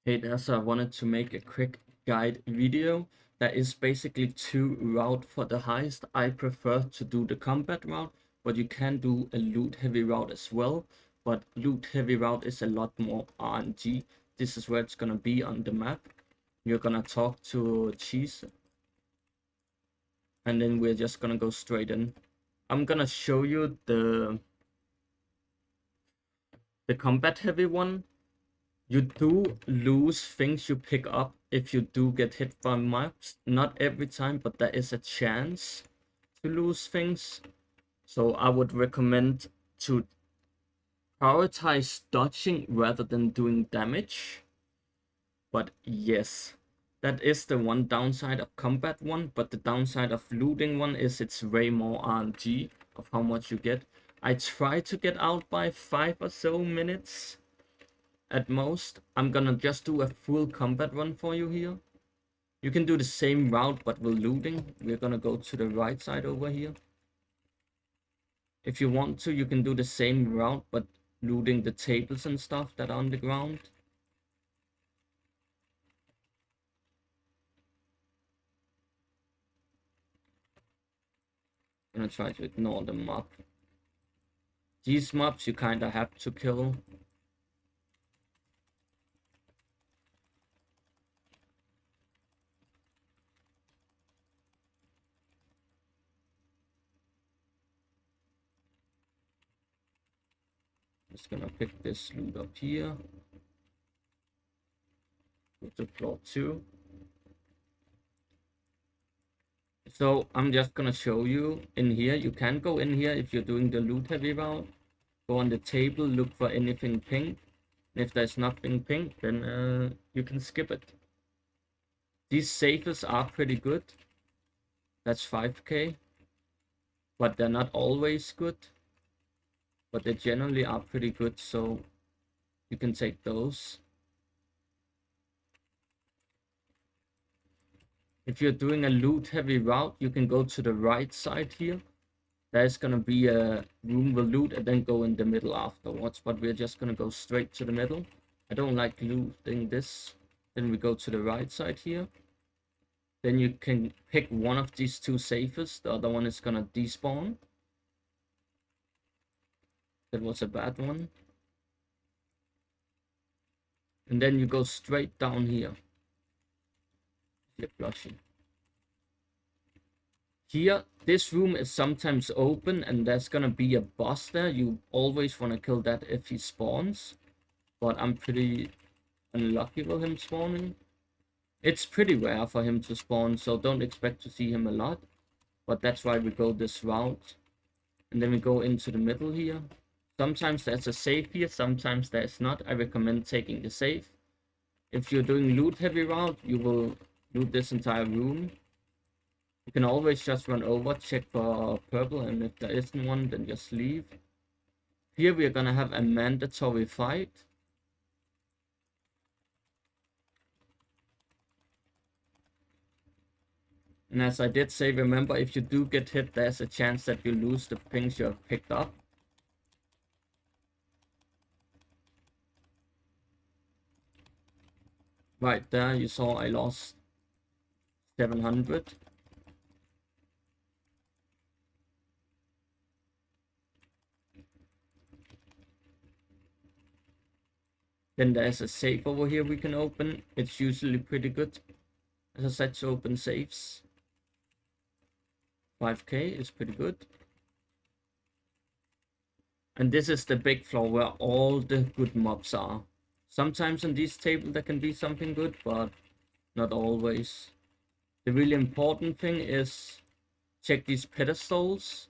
Hey there, so I wanted to make a quick guide video that is basically two route for the heist. I prefer to do the combat route, but you can do a loot heavy route as well. But loot heavy route is a lot more RNG. This is where it's gonna be on the map. You're gonna talk to Cheese, and then we're just gonna go straight in. I'm gonna show you the combat heavy one. You do lose things you pick up if you do get hit by maps. Not every time, but there is a chance to lose things. So I would recommend to prioritize dodging rather than doing damage. But yes, that is the one downside of combat one. But the downside of looting one is it's way more RNG of how much you get. I try to get out by 5 or so minutes. At most, I'm gonna just do a full combat run for you here. You can do the same route, but with looting. We're gonna go to the right side over here. If you want to, you can do the same route, but looting the tables and stuff that are on the ground. I'm gonna try to ignore the mob. These mobs you kinda have to kill. Just gonna pick this loot up here. Go to floor 2. So I'm just gonna show you in here. You can go in here if you're doing the loot heavy route. Go on the table, look for anything pink. And if there's nothing pink, then you can skip it. These safes are pretty good. That's 5k. But they're not always good. But they generally are pretty good, so you can take those. If you're doing a loot heavy route, you can go to the right side here. There's gonna be a room with loot and then go in the middle afterwards, but we're just gonna go straight to the middle. I don't like looting this. Then we go to the right side here. Then you can pick one of these two safes. The other one is gonna despawn. That was a bad one. And then you go straight down here. You're blushing. Here, this room is sometimes open and there's gonna be a boss there. You always wanna kill that if he spawns. But I'm pretty unlucky with him spawning. It's pretty rare for him to spawn, so don't expect to see him a lot. But that's why we go this route. And then we go into the middle here. Sometimes there's a safe here, sometimes there's not. I recommend taking the safe. If you're doing loot heavy route, you will loot this entire room. You can always just run over, check for purple, and if there isn't one, then just leave. Here we are gonna have a mandatory fight. And as I did say, remember, if you do get hit, there's a chance that you lose the things you have picked up. Right there, you saw I lost 700. Then there's a safe over here we can open. It's usually pretty good, as I said, to open safes. 5k is pretty good. And this is the big floor where all the good mobs are. Sometimes on these tables there can be something good, but not always. The really important thing is check these pedestals,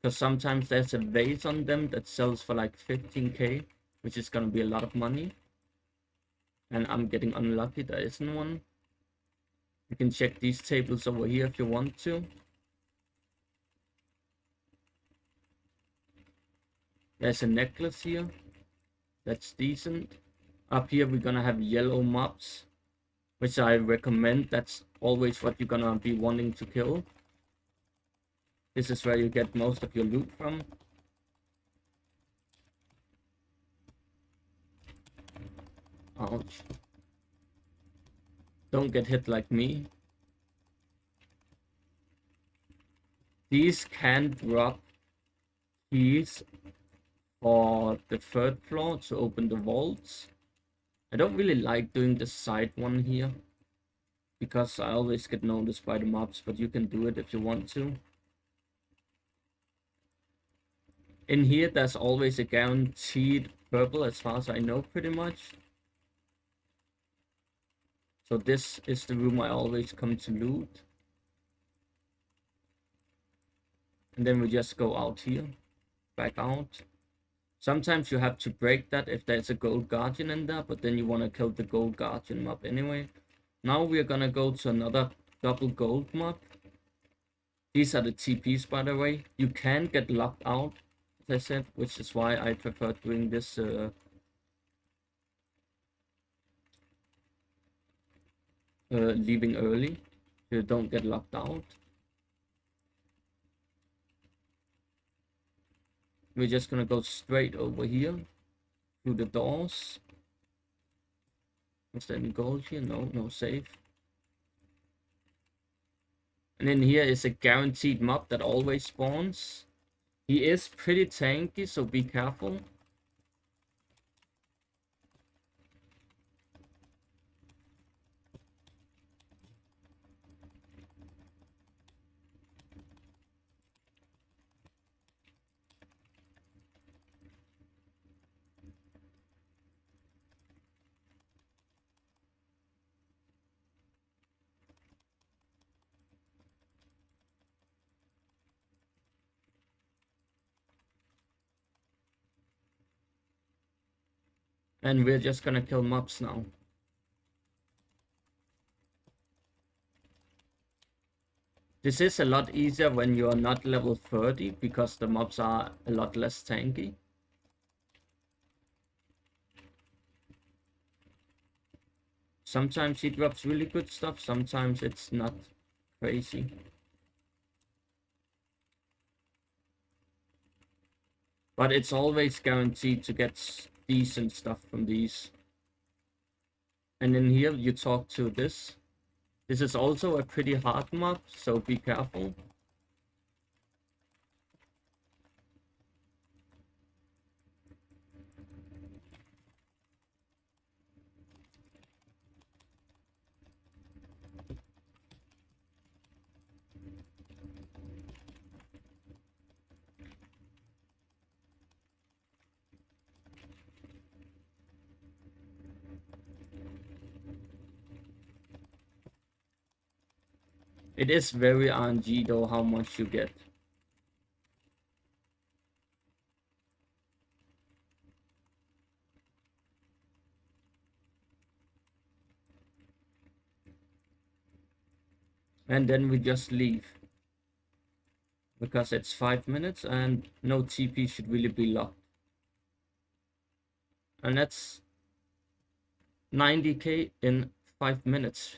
because sometimes there's a vase on them that sells for like 15k, which is gonna be a lot of money. And I'm getting unlucky, there isn't one. You can check these tables over here if you want to. There's a necklace here. That's decent. Up here we're gonna have yellow mobs, which I recommend. That's always what you're gonna be wanting to kill. This is where you get most of your loot from. Ouch. Don't get hit like me. These can drop keys for the third floor to open the vaults. I don't really like doing the side one here, because I always get noticed by the mobs, but you can do it if you want to. In here, there's always a guaranteed purple, as far as I know, pretty much. So this is the room I always come to loot. And then we just go out here, back out. Sometimes you have to break that if there's a gold guardian in there, but then you want to kill the gold guardian mob anyway. Now we're gonna go to another double gold mob. These are the TPs, by the way. You can get locked out, as I said, which is why I prefer doing this leaving early. You don't get locked out. We're just gonna go straight over here through the doors. Is there any gold here? No, no save. And then here is a guaranteed mob that always spawns. He is pretty tanky, so be careful. And we're just gonna kill mobs now. This is a lot easier when you're not level 30, because the mobs are a lot less tanky. Sometimes he drops really good stuff, sometimes it's not crazy. But it's always guaranteed to get decent stuff from these. And in here you talk to this. This is also a pretty hard mob, so be careful. It is very RNG though how much you get. And then we just leave, because it's 5 minutes and no TP should really be locked. And that's 90k in 5 minutes.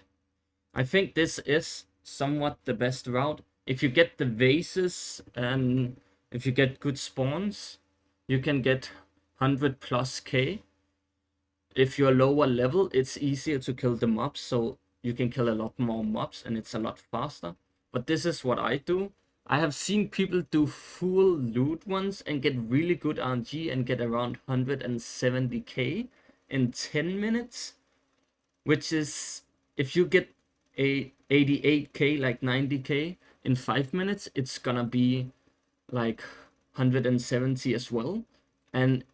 I think this is somewhat the best route. If you get the vases and if you get good spawns, you can get 100 plus k. If you're lower level, it's easier to kill the mobs, so you can kill a lot more mobs and it's a lot faster. But this is what I do. I have seen people do full loot ones and get really good RNG and get around 170k in 10 minutes, which is, if you get a 88k, like 90k in 5 minutes, it's gonna be like 170 as well. And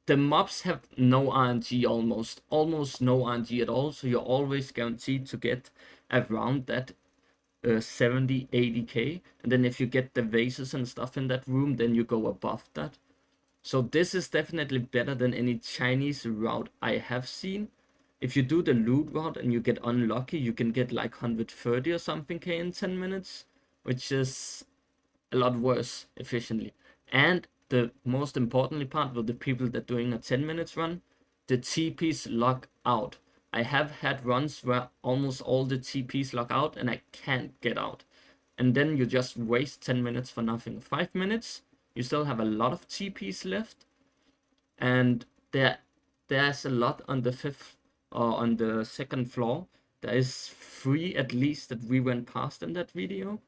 the mobs have no RNG, almost no RNG at all, so you're always guaranteed to get around that 70 80k. And then if you get the vases and stuff in that room, then you go above that. So this is definitely better than any Chinese route I have seen. If you do the loot route and you get unlucky, you can get like 130 or something k in 10 minutes, which is a lot worse efficiently. And the most importantly part with the people that doing a 10 minutes run, the TPs lock out. I have had runs where almost all the TPs lock out and I can't get out. And then you just waste 10 minutes for nothing. 5 minutes, you still have a lot of TPs left. And there's a lot on the on the second floor. There is 3 at least that we went past in that video.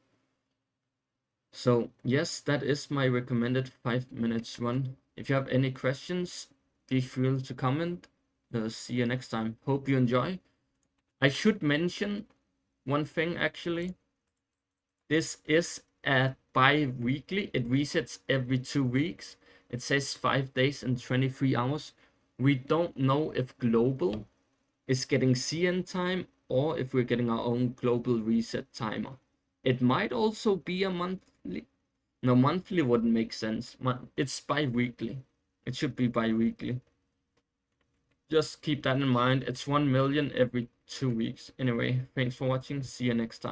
So yes, that is my recommended 5 minutes run. If you have any questions, be free to comment. See you next time. Hope you enjoy. I should mention one thing actually. This is a bi-weekly. It resets every 2 weeks. It says 5 days and 23 hours. We don't know if global is getting CN time or if we're getting our own global reset timer. It might also be a monthly. No, monthly wouldn't make sense. It's bi-weekly. It should be bi-weekly. Just keep that in mind. It's 1 million every 2 weeks. Anyway, thanks for watching. See you next time.